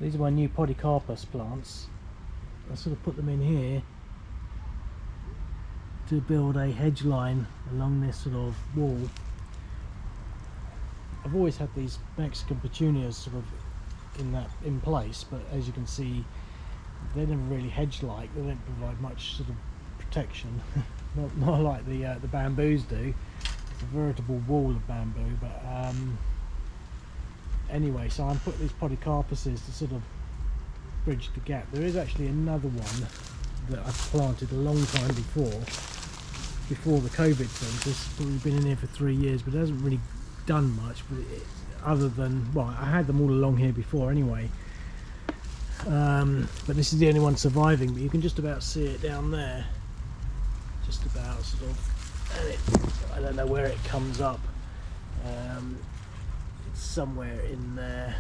These are my new Podocarpus plants. I sort of put them in here to build a hedge line along this sort of wall. I've always had these Mexican petunias sort of in place, but as you can see, they're never really hedge-like. They don't provide much sort of protection. not like the bamboos do. It's a veritable wall of bamboo. But anyway, so I'm putting these Podocarpuses to sort of bridge the gap. There is actually another one that I planted a long time before the COVID thing. It's probably been in here for 3 years, but it hasn't really done much. But other than, well, I had them all along here before anyway. But this is the only one surviving. But you can just about see it down there. Just about sort of. And I don't know where it comes up. It's somewhere in there.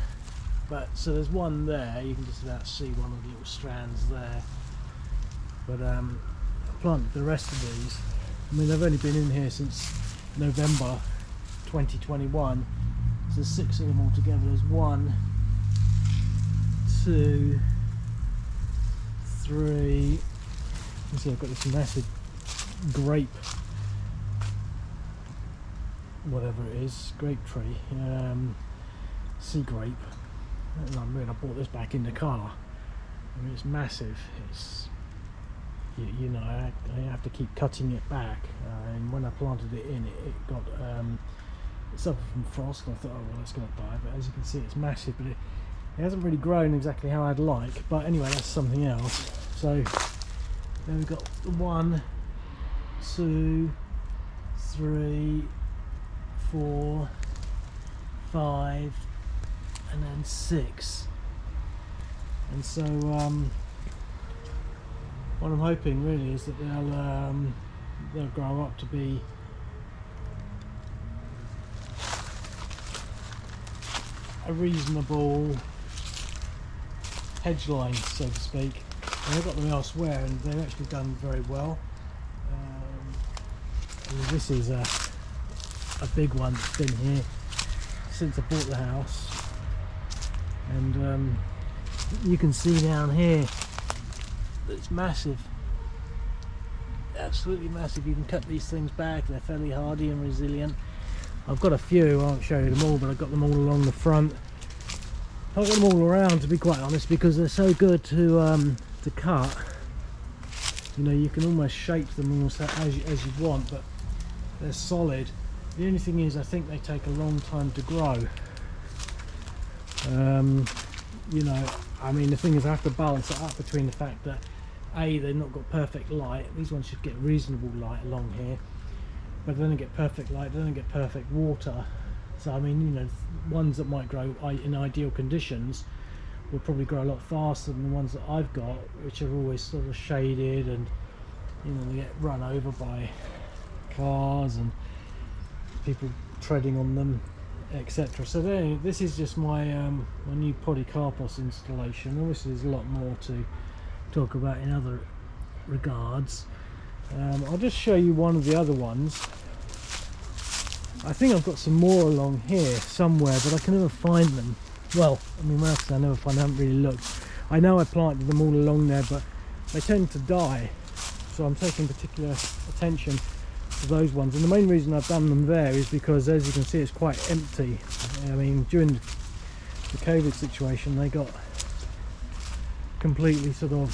But so there's one there. You can just about see one of the little strands there. But I planted the rest of these. I mean, they've only been in here since November 2021. So there's 6 of them all together. There's 1, 2, 3. You can see I've got this massive grape, whatever it is, grape tree, sea grape. I mean, I brought this back in the car. I mean, it's massive. It's, you know, I have to keep cutting it back. And when I planted it in, it got it suffered from frost. And I thought, oh well, that's going to die. But as you can see, it's massive. But it hasn't really grown exactly how I'd like. But anyway, that's something else. So then we've got 1, 2, 3, 4, 5. And then 6, and so what I'm hoping really is that they'll grow up to be a reasonable hedge line, so to speak. And I've got them elsewhere, and they've actually done very well. This is a big one that's been here since I bought the house. And you can see down here that it's massive, absolutely massive. You can cut these things back, they're fairly hardy and resilient. I've got a few, I won't show you them all, but I've got them all along the front. I've got them all around, to be quite honest, because they're so good to cut. You know, you can almost shape them almost as you want, but they're solid. The only thing is, I think they take a long time to grow. You know, I mean, the thing is, I have to balance it up between the fact that they've not got perfect light. These ones should get reasonable light along here, but they don't get perfect light, they don't get perfect water. So I mean, you know, ones that might grow in ideal conditions will probably grow a lot faster than the ones that I've got, which are always sort of shaded, and you know, they get run over by cars and people treading on them, etc. So there, this is just my my new Podocarpus installation. Obviously there's a lot more to talk about in other regards. I'll just show you one of the other ones. I think I've got some more along here somewhere, but I can never find them. Well, I mean, when I say I never find, I haven't really looked. I know I planted them all along there, but they tend to die, so I'm taking particular attention to those ones. And the main reason I've done them there is because, as you can see, it's quite empty. I mean, during the COVID situation, they got completely sort of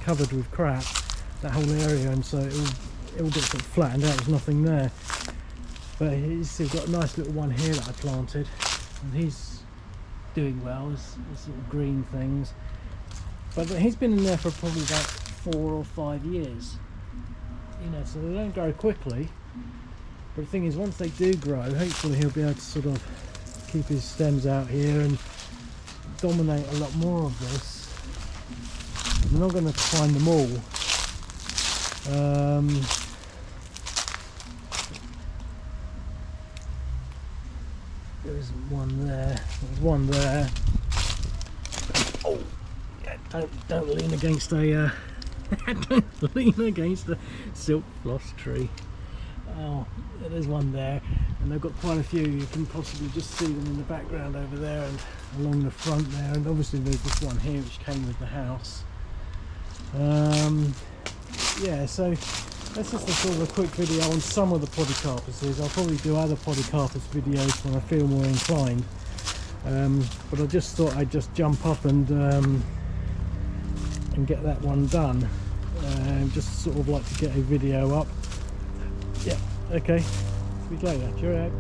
covered with crap, that whole area, and so it all got sort of flattened out. There's nothing there. But he's still got a nice little one here that I planted, and he's doing well. There's little green things, but he's been in there for probably about 4 or 5 years. You know, so they don't grow quickly. But the thing is, once they do grow, hopefully he'll be able to sort of keep his stems out here and dominate a lot more of this. I'm not going to find them all. There isn't one there. There's one there. Oh, yeah, don't lean against a don't lean against a silk floss tree. Oh, there's one there. and they've got quite a few. You can possibly just see them in the background over there and along the front there, and obviously there's this one here which came with the house. Yeah, so that's just a sort of a quick video on some of the Podocarpuses. I'll probably do other Podocarpus videos when I feel more inclined, but I just thought I'd just jump up and get that one done, just sort of like to get a video up. Yeah, okay, speak later, cheerio.